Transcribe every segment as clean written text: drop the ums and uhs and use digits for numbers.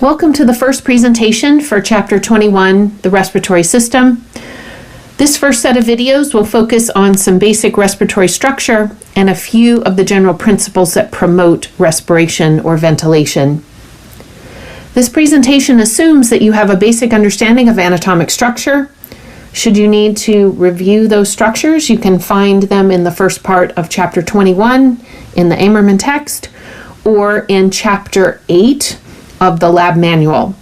Welcome to the first presentation for Chapter 21, the respiratory system. This first set of videos will focus on some basic respiratory structure and a few of the general principles that promote respiration or ventilation. This presentation assumes that you have a basic understanding of anatomic structure. Should you need to review those structures, you can find them in the first part of Chapter 21 in the Amerman text or in Chapter 8 of the lab manual.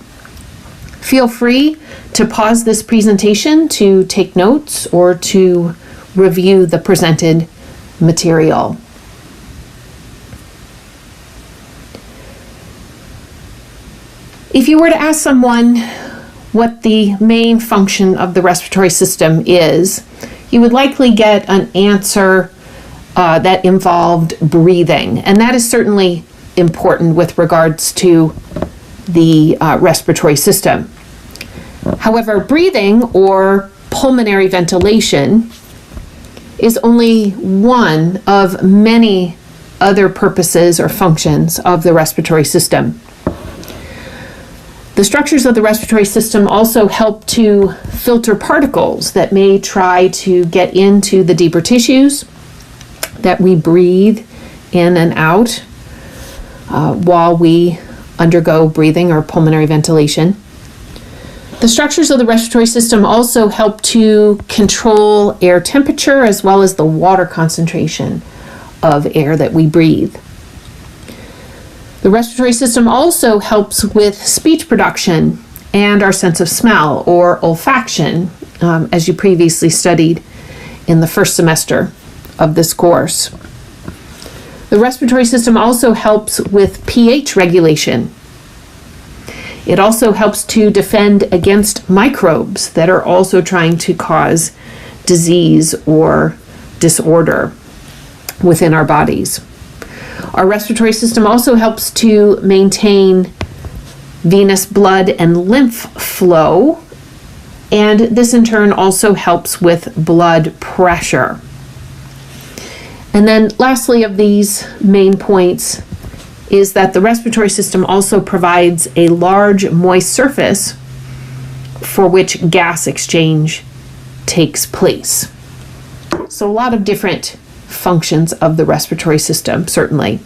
Feel free to pause this presentation to take notes or to review the presented material. If you were to ask someone what the main function of the respiratory system is, you would likely get an answer that involved breathing, and that is certainly important with regards to the respiratory system. However, breathing or pulmonary ventilation is only one of many other purposes or functions of the respiratory system. The structures of the respiratory system also help to filter particles that may try to get into the deeper tissues that we breathe in and out while we undergo breathing or pulmonary ventilation. The structures of the respiratory system also help to control air temperature as well as the water concentration of air that we breathe. The respiratory system also helps with speech production and our sense of smell or olfaction, as you previously studied in the first semester of this course. The respiratory system also helps with pH regulation. It also helps to defend against microbes that are also trying to cause disease or disorder within our bodies. Our respiratory system also helps to maintain venous blood and lymph flow, and this in turn also helps with blood pressure. And then lastly of these main points is that the respiratory system also provides a large moist surface for which gas exchange takes place. So a lot of different functions of the respiratory system, certainly.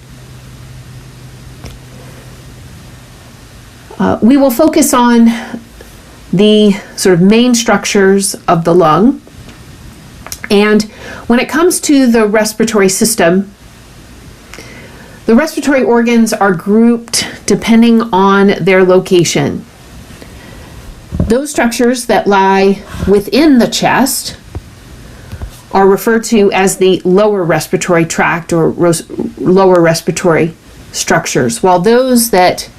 We will focus on the sort of main structures of the lung. And when it comes to the respiratory system, the respiratory organs are grouped depending on their location. Those structures that lie within the chest are referred to as the lower respiratory tract or lower respiratory structures, while those that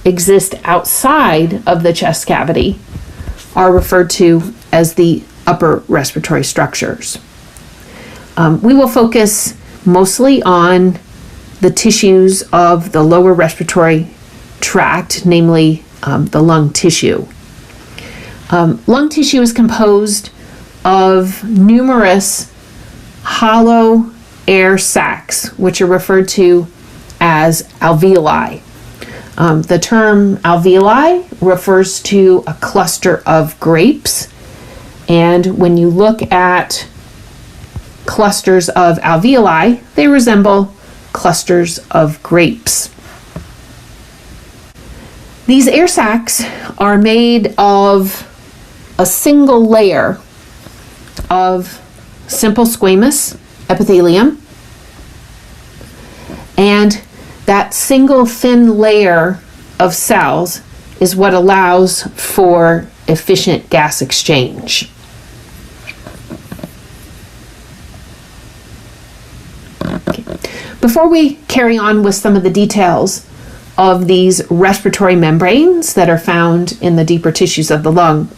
exist outside of the chest cavity are referred to as the upper respiratory structures. We will focus mostly on the tissues of the lower respiratory tract, namely the lung tissue. Lung tissue is composed of numerous hollow air sacs, which are referred to as alveoli. The term alveoli refers to a cluster of grapes, and when you look at clusters of alveoli, they resemble clusters of grapes. These air sacs are made of a single layer of simple squamous epithelium, and that single thin layer of cells is what allows for efficient gas exchange. Okay. Before we carry on with some of the details of these respiratory membranes that are found in the deeper tissues of the lung,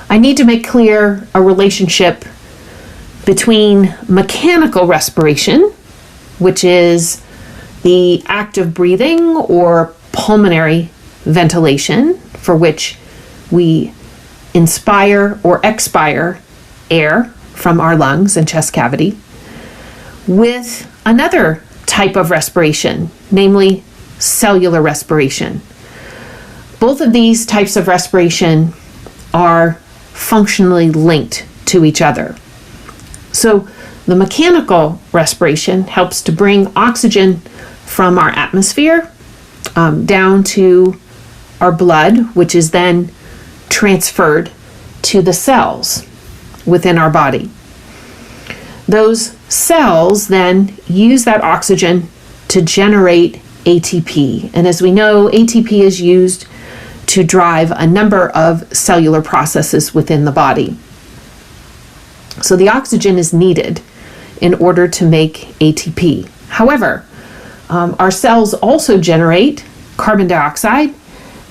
I need to make clear a relationship between mechanical respiration, which is the act of breathing or pulmonary ventilation, for which we inspire or expire air from our lungs and chest cavity, with another type of respiration, namely cellular respiration. Both of these types of respiration are functionally linked to each other. So the mechanical respiration helps to bring oxygen from our atmosphere down to our blood, which is then transferred to the cells within our body. Those cells then use that oxygen to generate ATP. And as we know, ATP is used to drive a number of cellular processes within the body. So the oxygen is needed in order to make ATP. However, our cells also generate carbon dioxide,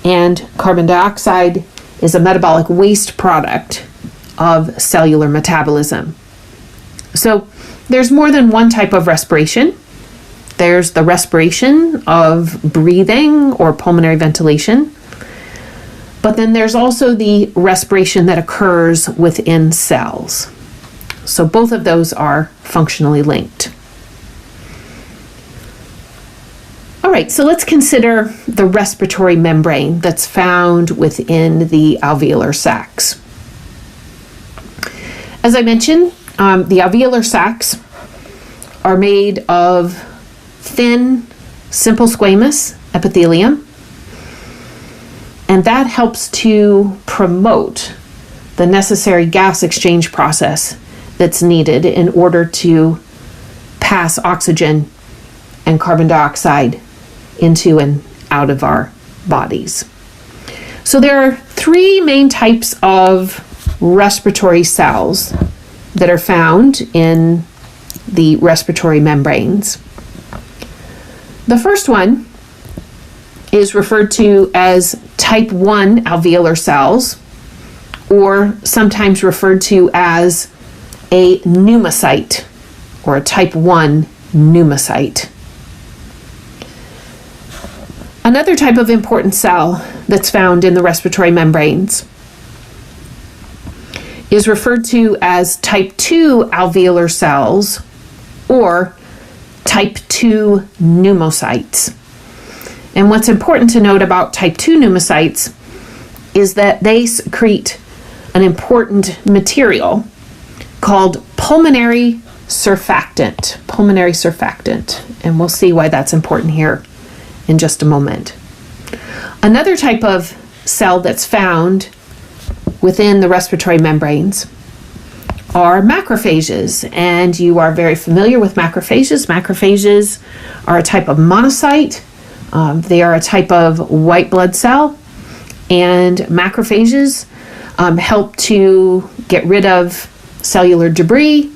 and carbon dioxide is a metabolic waste product of cellular metabolism. So there's more than one type of respiration. There's the respiration of breathing or pulmonary ventilation, but then there's also the respiration that occurs within cells. So both of those are functionally linked. All right, so let's consider the respiratory membrane that's found within the alveolar sacs. As I mentioned, the alveolar sacs are made of thin, simple squamous epithelium, and that helps to promote the necessary gas exchange process that's needed in order to pass oxygen and carbon dioxide into and out of our bodies. So there are three main types of respiratory cells that are found in the respiratory membranes. The first one is referred to as type 1 alveolar cells, or sometimes referred to as a pneumocyte, or a type 1 pneumocyte. Another type of important cell that's found in the respiratory membranes is referred to as type 2 alveolar cells, or type 2 pneumocytes. And what's important to note about type 2 pneumocytes is that they secrete an important material called pulmonary surfactant. Pulmonary surfactant. And we'll see why that's important here in just a moment. Another type of cell that's found within the respiratory membranes are macrophages, and you are very familiar with macrophages. Macrophages are a type of monocyte. They are a type of white blood cell, and macrophages help to get rid of cellular debris,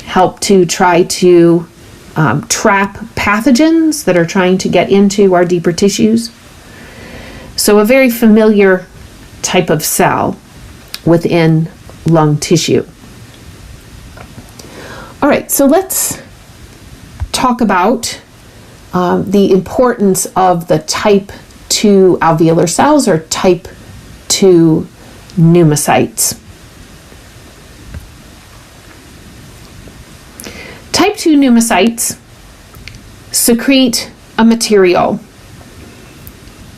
help to try to trap pathogens that are trying to get into our deeper tissues. So a very familiar type of cell within lung tissue. All right, so let's talk about the importance of the type 2 alveolar cells, or type 2 pneumocytes. Type 2 pneumocytes secrete a material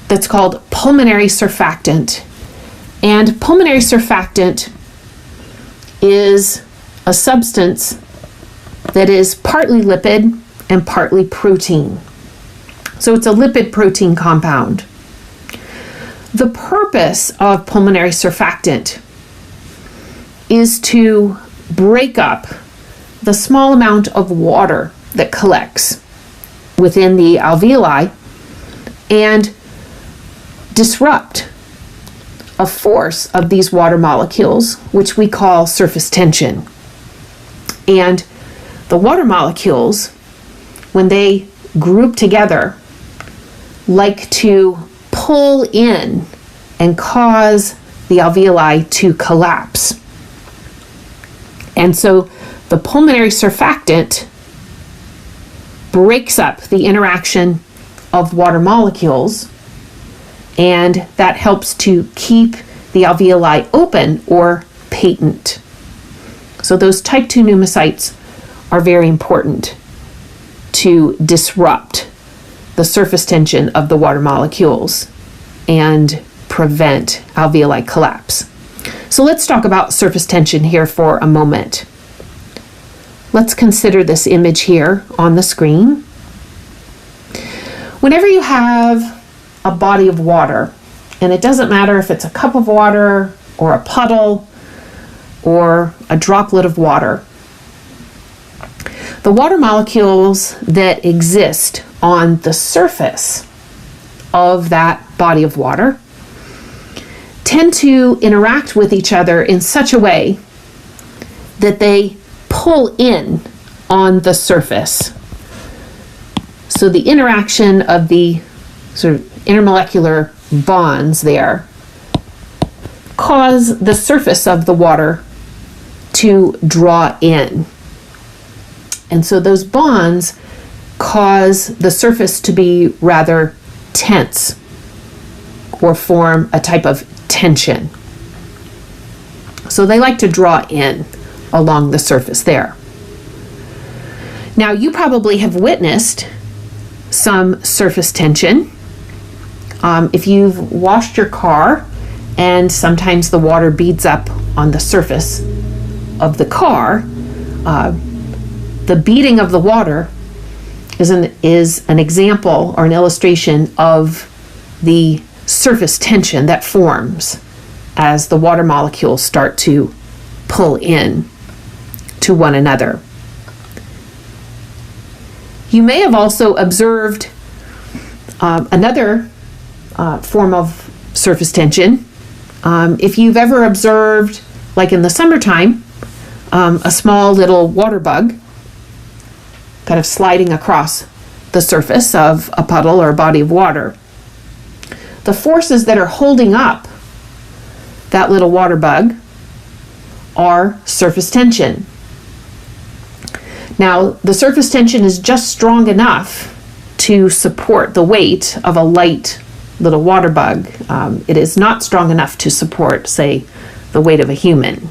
that's called pulmonary surfactant. And pulmonary surfactant is a substance that is partly lipid and partly protein. So it's a lipid protein compound. The purpose of pulmonary surfactant is to break up the small amount of water that collects within the alveoli and disrupt a force of these water molecules, which we call surface tension. And the water molecules, when they group together, like to pull in and cause the alveoli to collapse. And so the pulmonary surfactant breaks up the interaction of water molecules, and that helps to keep the alveoli open or patent. So those type 2 pneumocytes are very important to disrupt the surface tension of the water molecules and prevent alveoli collapse. So let's talk about surface tension here for a moment. Let's consider this image here on the screen. Whenever you have a body of water, and it doesn't matter if it's a cup of water or a puddle or a droplet of water, the water molecules that exist on the surface of that body of water tend to interact with each other in such a way that they pull in on the surface. So the interaction of the sort of intermolecular bonds there cause the surface of the water to draw in. And so those bonds cause the surface to be rather tense or form a type of tension. So they like to draw in along the surface there. Now you probably have witnessed some surface tension. If you've washed your car and sometimes the water beads up on the surface of the car, the beading of the water is an example or an illustration of the surface tension that forms as the water molecules start to pull in to one another. You may have also observed another form of surface tension. If you've ever observed, like in the summertime, a small little water bug kind of sliding across the surface of a puddle or a body of water, the forces that are holding up that little water bug are surface tension. Now, the surface tension is just strong enough to support the weight of a light little water bug. It is not strong enough to support, say, the weight of a human.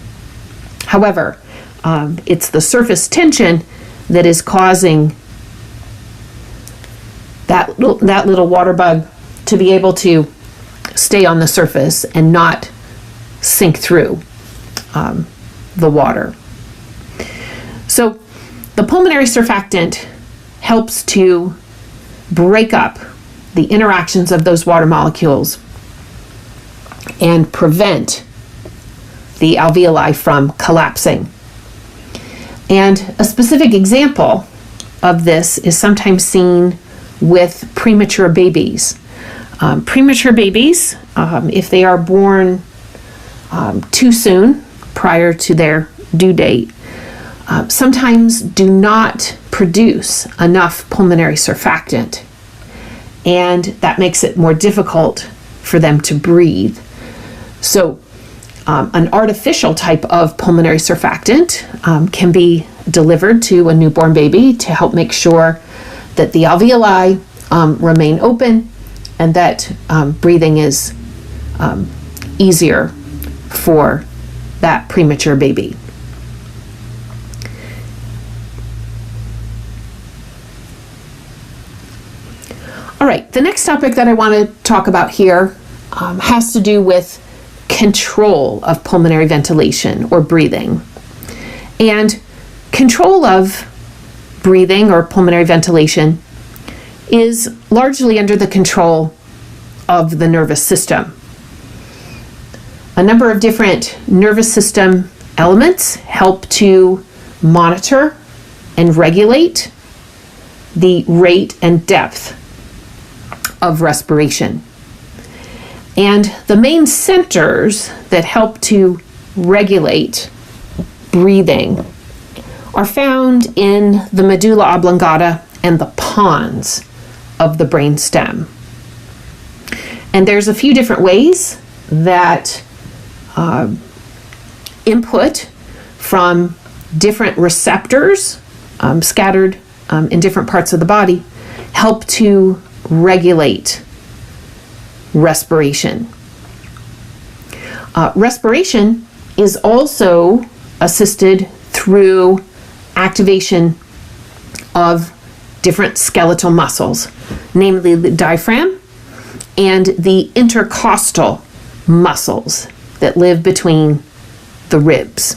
However, it's the surface tension that is causing that little water bug to be able to stay on the surface and not sink through the water. So the pulmonary surfactant helps to break up the interactions of those water molecules and prevent the alveoli from collapsing. And a specific example of this is sometimes seen with premature babies. Premature babies, if they are born too soon, prior to their due date, sometimes do not produce enough pulmonary surfactant, and that makes it more difficult for them to breathe. So an artificial type of pulmonary surfactant can be delivered to a newborn baby to help make sure that the alveoli remain open and that breathing is easier for that premature baby. All right, the next topic that I want to talk about here has to do with control of pulmonary ventilation or breathing. And control of breathing or pulmonary ventilation is largely under the control of the nervous system. A number of different nervous system elements help to monitor and regulate the rate and depth of respiration. And the main centers that help to regulate breathing are found in the medulla oblongata and the pons of the brain stem. And there's a few different ways that input from different receptors scattered in different parts of the body help to regulate respiration. Respiration is also assisted through activation of different skeletal muscles. namely the diaphragm and the intercostal muscles that live between the ribs.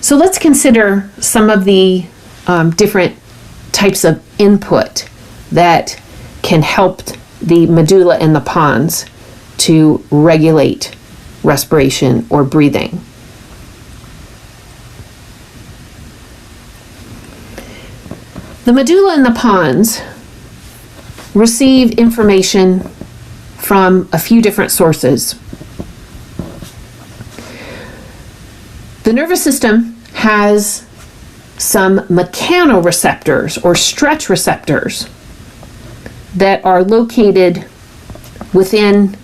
So let's consider some of the different types of input that can help the medulla and the pons to regulate respiration or breathing. The medulla and the pons receive information from a few different sources. The nervous system has some mechanoreceptors or stretch receptors that are located within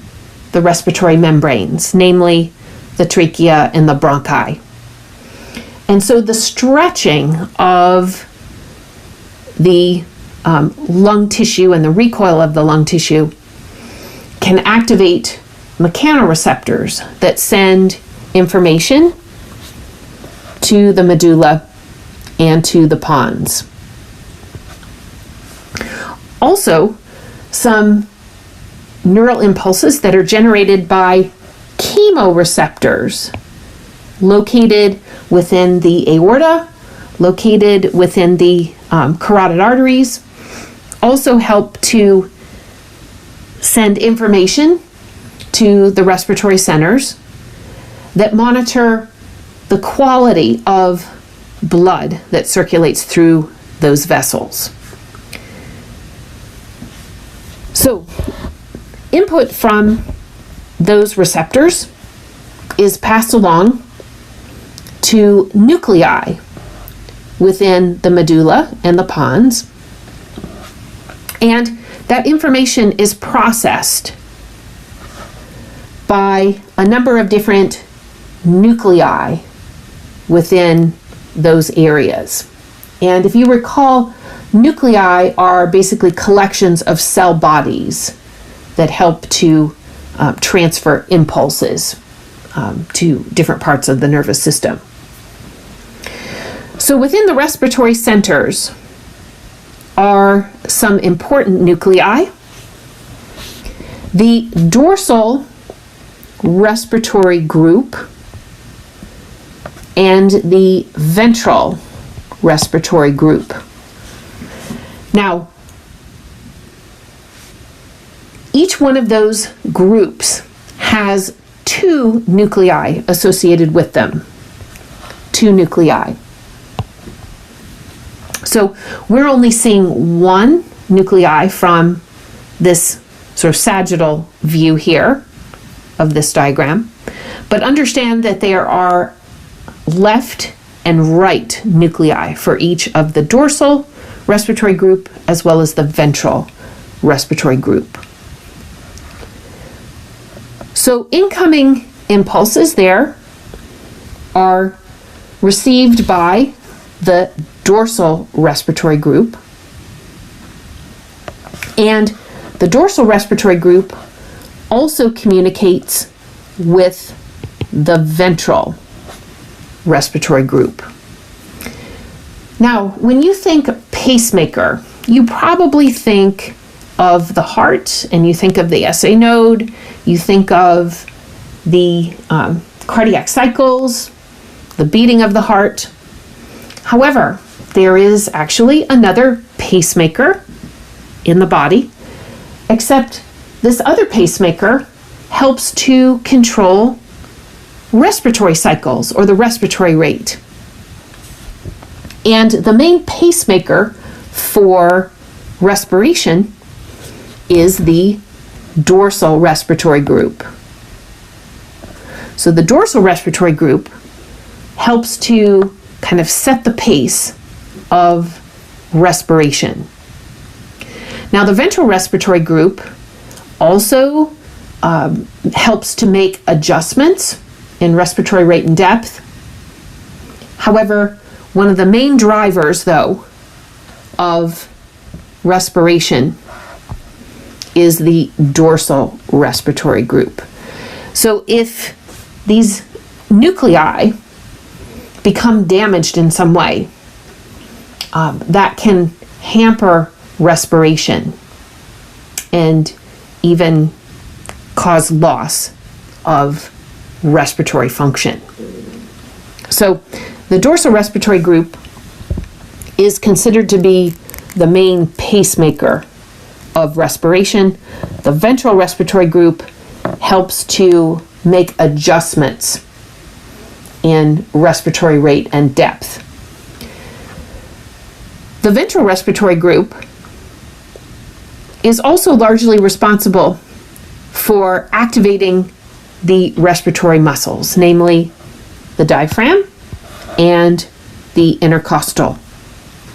the respiratory membranes, namely the trachea and the bronchi. And so the stretching of the lung tissue and the recoil of the lung tissue can activate mechanoreceptors that send information to the medulla and to the pons. Also, some neural impulses that are generated by chemoreceptors located within the aorta, located within the carotid arteries, also help to send information to the respiratory centers that monitor the quality of blood that circulates through those vessels. So, input from those receptors is passed along to nuclei within the medulla and the pons, and that information is processed by a number of different nuclei within those areas. And if you recall, nuclei are basically collections of cell bodies that help to transfer impulses to different parts of the nervous system. So within the respiratory centers are some important nuclei. The dorsal respiratory group and the ventral respiratory group. Now, each one of those groups has two nuclei associated with them. Two nuclei. So we're only seeing one nuclei from this sort of sagittal view here of this diagram, but understand that there are left and right nuclei for each of the dorsal respiratory group as well as the ventral respiratory group. So incoming impulses there are received by the dorsal respiratory group, and the dorsal respiratory group also communicates with the ventral respiratory group. Now, when you think pacemaker, you probably think of the heart, and you think of the SA node, you think of the cardiac cycles, the beating of the heart. However, there is actually another pacemaker in the body, except this other pacemaker helps to control respiratory cycles or the respiratory rate. And the main pacemaker for respiration is the dorsal respiratory group. So the dorsal respiratory group helps to kind of set the pace of respiration. Now, the ventral respiratory group also helps to make adjustments in respiratory rate and depth. However, one of the main drivers, though, of respiration is the dorsal respiratory group. So if these nuclei become damaged in some way, that can hamper respiration and even cause loss of respiratory function. So the dorsal respiratory group is considered to be the main pacemaker of respiration. The ventral respiratory group helps to make adjustments in respiratory rate and depth. The ventral respiratory group is also largely responsible for activating the respiratory muscles, namely the diaphragm and the intercostal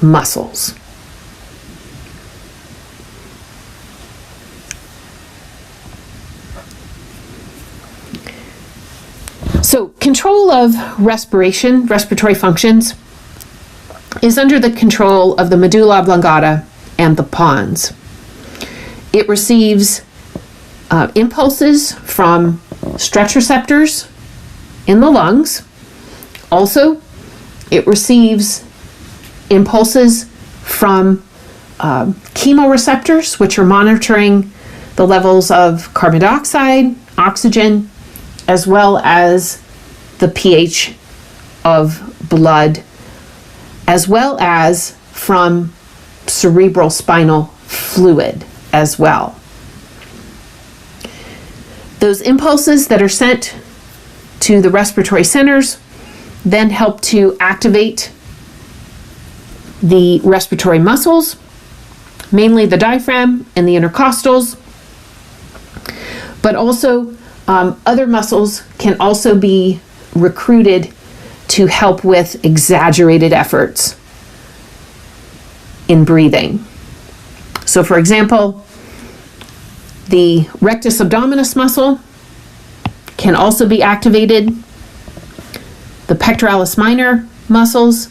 muscles. So control of respiratory functions, is under the control of the medulla oblongata and the pons. It receives impulses from stretch receptors in the lungs. Also, it receives impulses from chemoreceptors, which are monitoring the levels of carbon dioxide, oxygen, as well as the pH of blood, as well as from cerebral spinal fluid as well. Those impulses that are sent to the respiratory centers then help to activate the respiratory muscles, mainly the diaphragm and the intercostals, but also other muscles can also be recruited to help with exaggerated efforts in breathing. So for example, the rectus abdominis muscle can also be activated, the pectoralis minor muscles,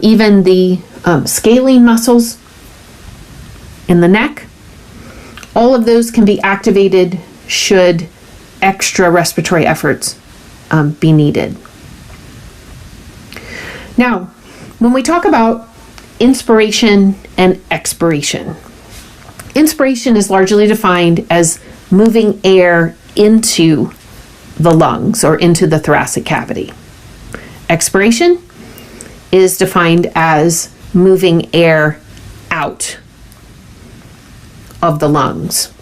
even the scalene muscles in the neck. All of those can be activated should extra respiratory efforts be needed. Now, when we talk about inspiration and expiration, inspiration is largely defined as moving air into the lungs or into the thoracic cavity. Expiration is defined as moving air out of the lungs.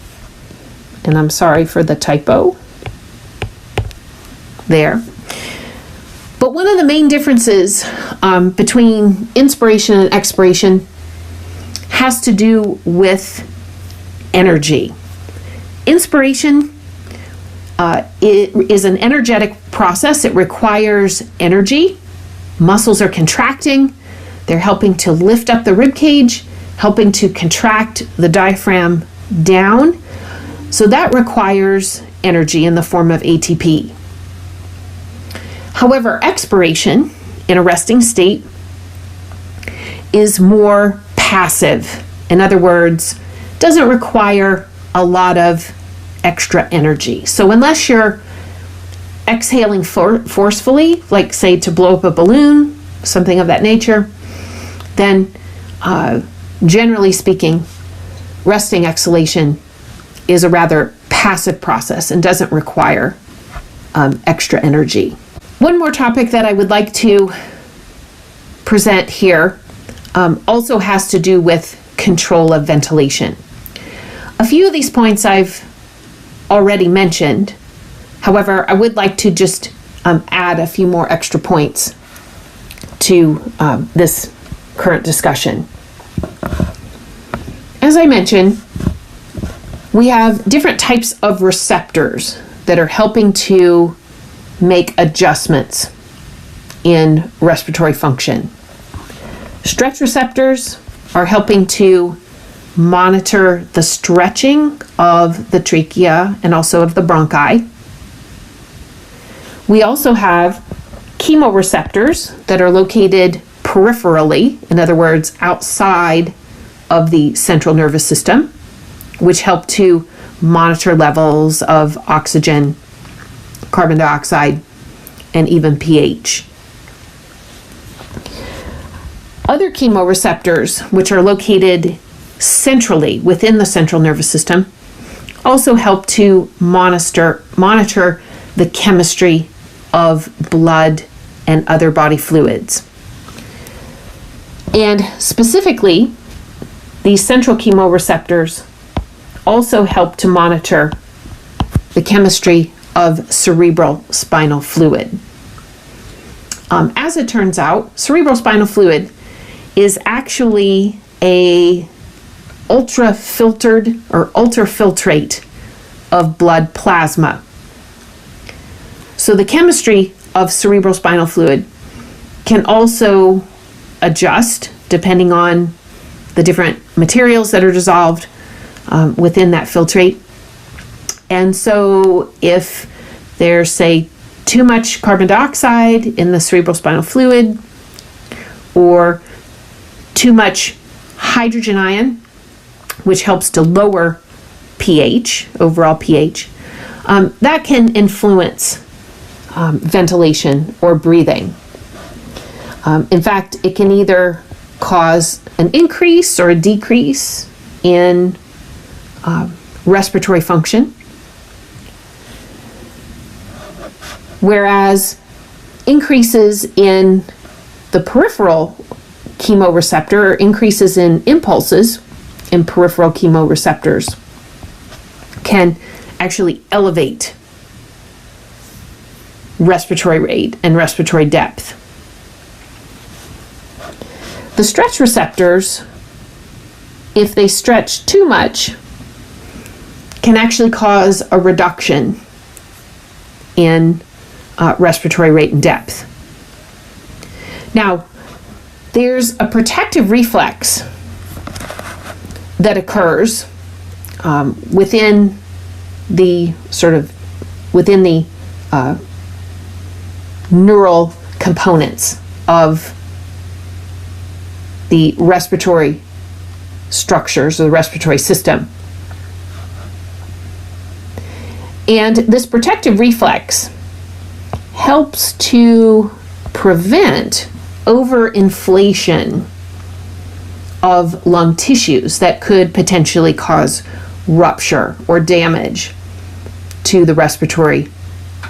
And I'm sorry for the typo there. But one of the main differences between inspiration and expiration has to do with energy. Inspiration it is an energetic process. It requires energy. Muscles are contracting. They're helping to lift up the rib cage, helping to contract the diaphragm down. So that requires energy in the form of ATP. However, expiration in a resting state is more passive. In other words, doesn't require a lot of extra energy. So unless you're exhaling forcefully, like say to blow up a balloon, something of that nature, then generally speaking, resting exhalation is a rather passive process and doesn't require extra energy. One more topic that I would like to present here also has to do with control of ventilation. A few of these points I've already mentioned. However, I would like to just add a few more extra points to this current discussion. As I mentioned, we have different types of receptors that are helping to make adjustments in respiratory function. Stretch receptors are helping to monitor the stretching of the trachea and also of the bronchi. We also have chemoreceptors that are located peripherally, in other words, outside of the central nervous system, which help to monitor levels of oxygen, carbon dioxide, and even pH. Other chemoreceptors, which are located centrally within the central nervous system, also help to monitor the chemistry of blood and other body fluids. And specifically, these central chemoreceptors also help to monitor the chemistry of cerebral spinal fluid. As it turns out, cerebral spinal fluid is actually a ultrafiltered or ultrafiltrate of blood plasma. So the chemistry of cerebral spinal fluid can also adjust depending on the different materials that are dissolved within that filtrate. And so if there's, say, too much carbon dioxide in the cerebral spinal fluid or too much hydrogen ion, which helps to lower pH, overall pH, that can influence ventilation or breathing. In fact, it can either cause an increase or a decrease in respiratory function, whereas increases in the peripheral chemoreceptor or increases in impulses in peripheral chemoreceptors can actually elevate respiratory rate and respiratory depth. The stretch receptors, if they stretch too much, can actually cause a reduction in respiratory rate and depth. Now, there's a protective reflex that occurs within the neural components of the respiratory structures or the respiratory system. And this protective reflex helps to prevent overinflation of lung tissues that could potentially cause rupture or damage to the respiratory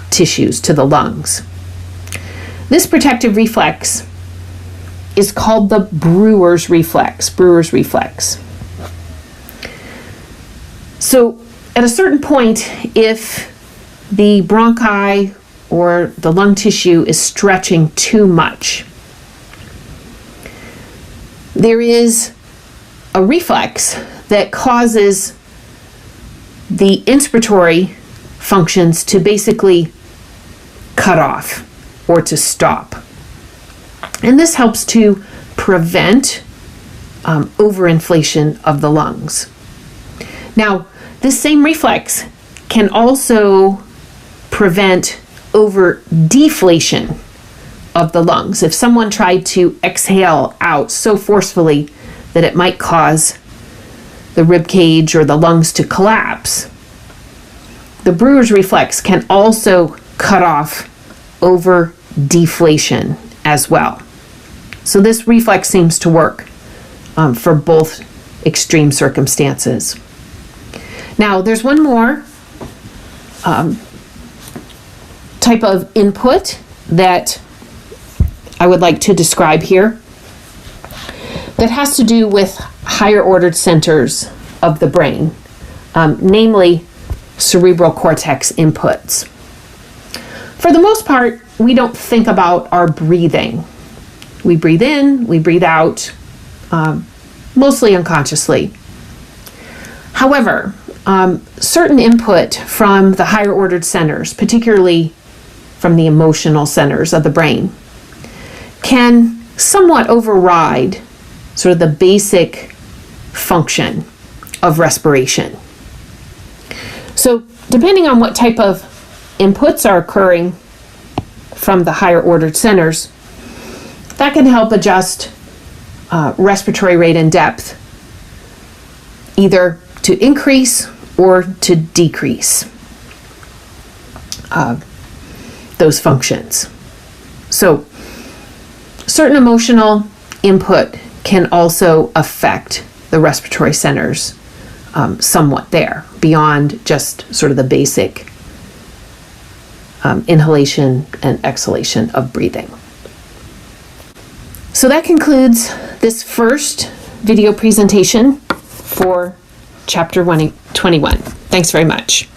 tissues, to the lungs. This protective reflex is called the Brewer's reflex. Brewer's reflex. So at a certain point, if the bronchi or the lung tissue is stretching too much, there is a reflex that causes the inspiratory functions to basically cut off or to stop. And this helps to prevent overinflation of the lungs. Now, this same reflex can also prevent over-deflation of the lungs. If someone tried to exhale out so forcefully that it might cause the rib cage or the lungs to collapse, the Brewer's reflex can also cut off over-deflation as well. So this reflex seems to work for both extreme circumstances. Now, there's one more type of input that I would like to describe here that has to do with higher ordered centers of the brain, namely cerebral cortex inputs. For the most part, we don't think about our breathing. We breathe in, we breathe out, mostly unconsciously. However, certain input from the higher ordered centers, particularly from the emotional centers of the brain, can somewhat override sort of the basic function of respiration. So depending on what type of inputs are occurring from the higher ordered centers, that can help adjust respiratory rate and depth, either to increase or to decrease those functions. So certain emotional input can also affect the respiratory centers somewhat there, beyond just sort of the basic inhalation and exhalation of breathing. So that concludes this first video presentation for Chapter 21. Thanks very much.